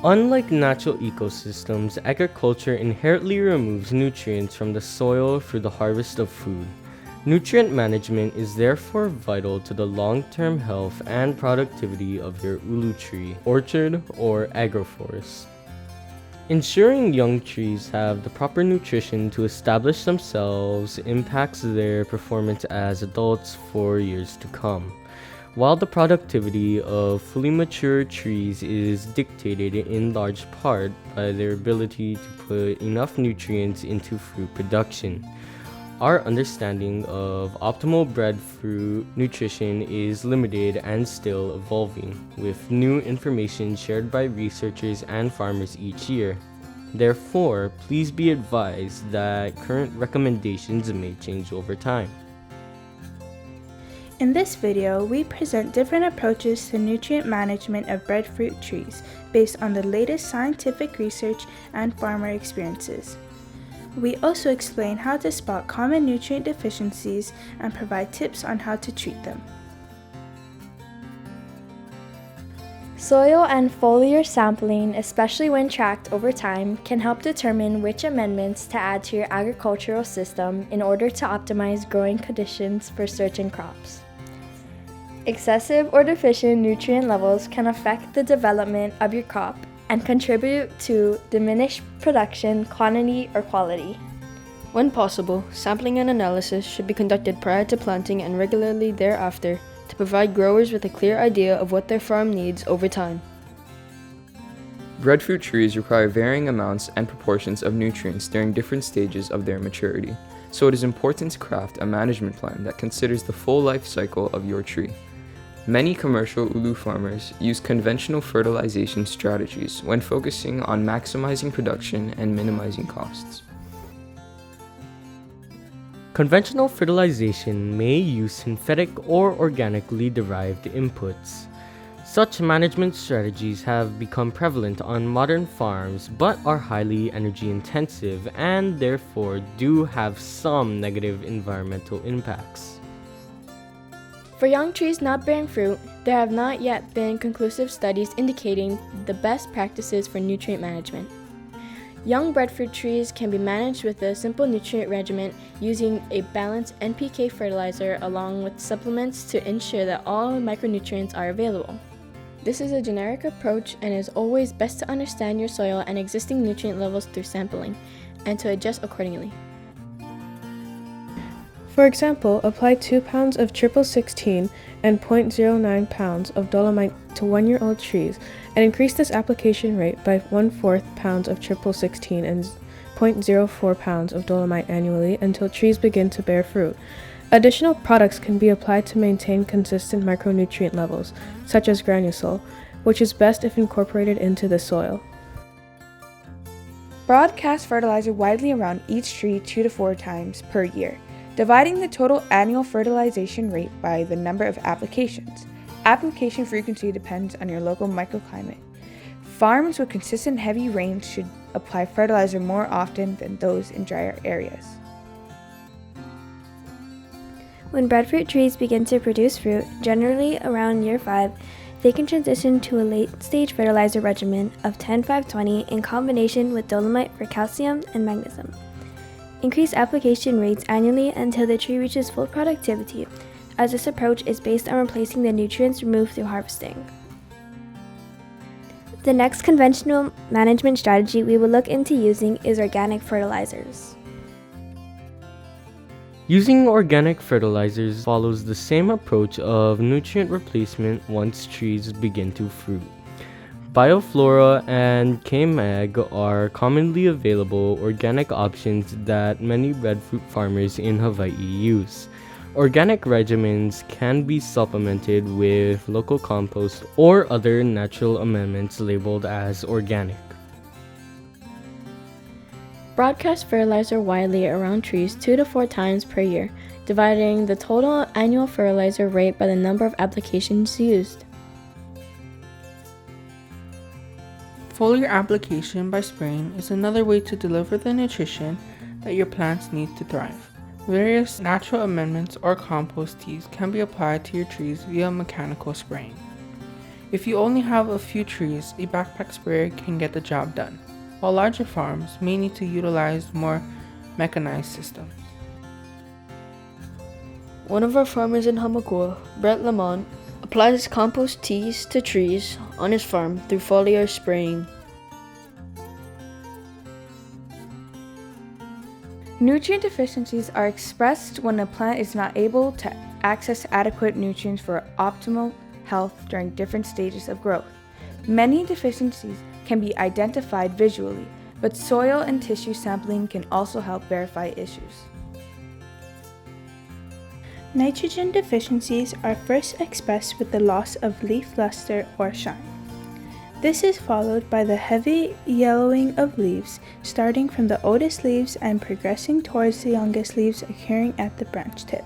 Unlike natural ecosystems, agriculture inherently removes nutrients from the soil through the harvest of food. Nutrient management is therefore vital to the long-term health and productivity of your ulu tree, orchard, or agroforest. Ensuring young trees have the proper nutrition to establish themselves impacts their performance as adults for years to come. While the productivity of fully mature trees is dictated in large part by their ability to put enough nutrients into fruit production, our understanding of optimal breadfruit nutrition is limited and still evolving, with new information shared by researchers and farmers each year. Therefore, please be advised that current recommendations may change over time. In this video, we present different approaches to nutrient management of breadfruit trees based on the latest scientific research and farmer experiences. We also explain how to spot common nutrient deficiencies and provide tips on how to treat them. Soil and foliar sampling, especially when tracked over time, can help determine which amendments to add to your agricultural system in order to optimize growing conditions for certain crops. Excessive or deficient nutrient levels can affect the development of your crop and contribute to diminished production, quantity, or quality. When possible, sampling and analysis should be conducted prior to planting and regularly thereafter to provide growers with a clear idea of what their farm needs over time. Breadfruit trees require varying amounts and proportions of nutrients during different stages of their maturity, so it is important to craft a management plan that considers the full life cycle of your tree. Many commercial ulu farmers use conventional fertilization strategies when focusing on maximizing production and minimizing costs. Conventional fertilization may use synthetic or organically derived inputs. Such management strategies have become prevalent on modern farms but are highly energy intensive and therefore do have some negative environmental impacts. For young trees not bearing fruit, there have not yet been conclusive studies indicating the best practices for nutrient management. Young breadfruit trees can be managed with a simple nutrient regimen using a balanced NPK fertilizer along with supplements to ensure that all micronutrients are available. This is a generic approach and it is always best to understand your soil and existing nutrient levels through sampling and to adjust accordingly. For example, apply 2 pounds of triple 16 and 0.09 pounds of dolomite to 1-year-old trees and increase this application rate by 1/4 pounds of triple 16 and 0.04 pounds of dolomite annually until trees begin to bear fruit. Additional products can be applied to maintain consistent micronutrient levels, such as granusol, which is best if incorporated into the soil. Broadcast fertilizer widely around each tree 2 to 4 times per year, dividing the total annual fertilization rate by the number of applications. Application frequency depends on your local microclimate. Farms with consistent heavy rains should apply fertilizer more often than those in drier areas. When breadfruit trees begin to produce fruit, generally around year 5, they can transition to a late-stage fertilizer regimen of 10-5-20 in combination with dolomite for calcium and magnesium. Increase application rates annually until the tree reaches full productivity, as this approach is based on replacing the nutrients removed through harvesting. The next conventional management strategy we will look into using is organic fertilizers. Using organic fertilizers follows the same approach of nutrient replacement once trees begin to fruit. Bioflora and K-Mag are commonly available organic options that many breadfruit farmers in Hawaii use. Organic regimens can be supplemented with local compost or other natural amendments labeled as organic. Broadcast fertilizer widely around trees 2 to 4 times per year, dividing the total annual fertilizer rate by the number of applications used. Foliar application by spraying is another way to deliver the nutrition that your plants need to thrive. Various natural amendments or compost teas can be applied to your trees via mechanical spraying. If you only have a few trees, a backpack sprayer can get the job done, while larger farms may need to utilize more mechanized systems. One of our farmers in Hamakua, Brett Lamont, applies compost teas to trees on his farm through foliar spraying. Nutrient deficiencies are expressed when a plant is not able to access adequate nutrients for optimal health during different stages of growth. Many deficiencies can be identified visually, but soil and tissue sampling can also help verify issues. Nitrogen deficiencies are first expressed with the loss of leaf luster or shine. This is followed by the heavy yellowing of leaves, starting from the oldest leaves and progressing towards the youngest leaves occurring at the branch tip.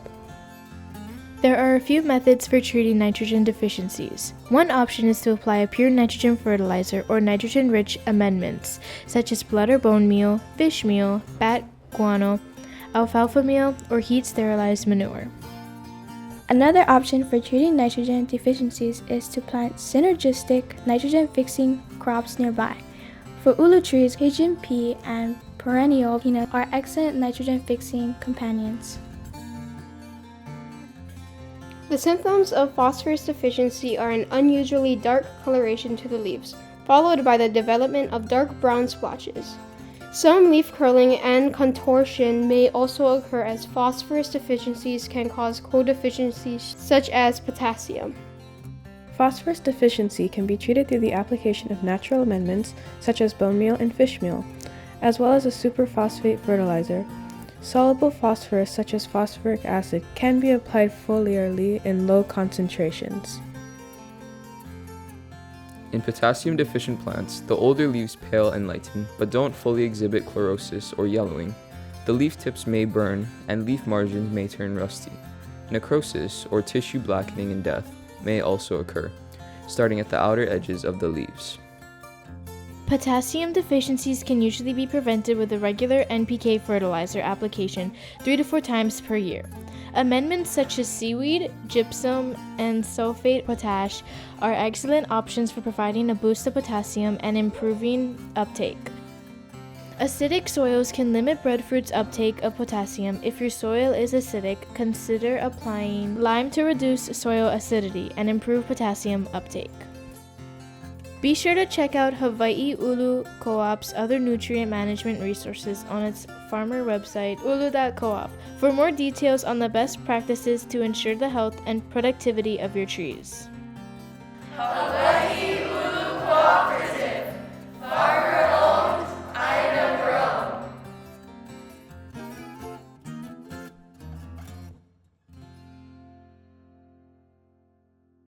There are a few methods for treating nitrogen deficiencies. One option is to apply a pure nitrogen fertilizer or nitrogen-rich amendments, such as blood or bone meal, fish meal, bat guano, alfalfa meal, or heat-sterilized manure. Another option for treating nitrogen deficiencies is to plant synergistic nitrogen-fixing crops nearby. For ulu trees, Cajun pea and perennial peanut are excellent nitrogen-fixing companions. The symptoms of phosphorus deficiency are an unusually dark coloration to the leaves, followed by the development of dark brown splotches. Some leaf curling and contortion may also occur, as phosphorus deficiencies can cause co-deficiencies such as potassium. Phosphorus deficiency can be treated through the application of natural amendments such as bone meal and fish meal, as well as a superphosphate fertilizer. Soluble phosphorus such as phosphoric acid can be applied foliarly in low concentrations. In potassium-deficient plants, the older leaves pale and lighten, but don't fully exhibit chlorosis or yellowing. The leaf tips may burn, and leaf margins may turn rusty. Necrosis, or tissue blackening and death, may also occur, starting at the outer edges of the leaves. Potassium deficiencies can usually be prevented with a regular NPK fertilizer application 3 to 4 times per year. Amendments such as seaweed, gypsum, and sulfate potash are excellent options for providing a boost of potassium and improving uptake. Acidic soils can limit breadfruit's uptake of potassium. If your soil is acidic, consider applying lime to reduce soil acidity and improve potassium uptake. Be sure to check out HawaiiUluCoop's other nutrient management resources on its farmer website, ulu.coop, for more details on the best practices to ensure the health and productivity of your trees. HawaiiUluCoop.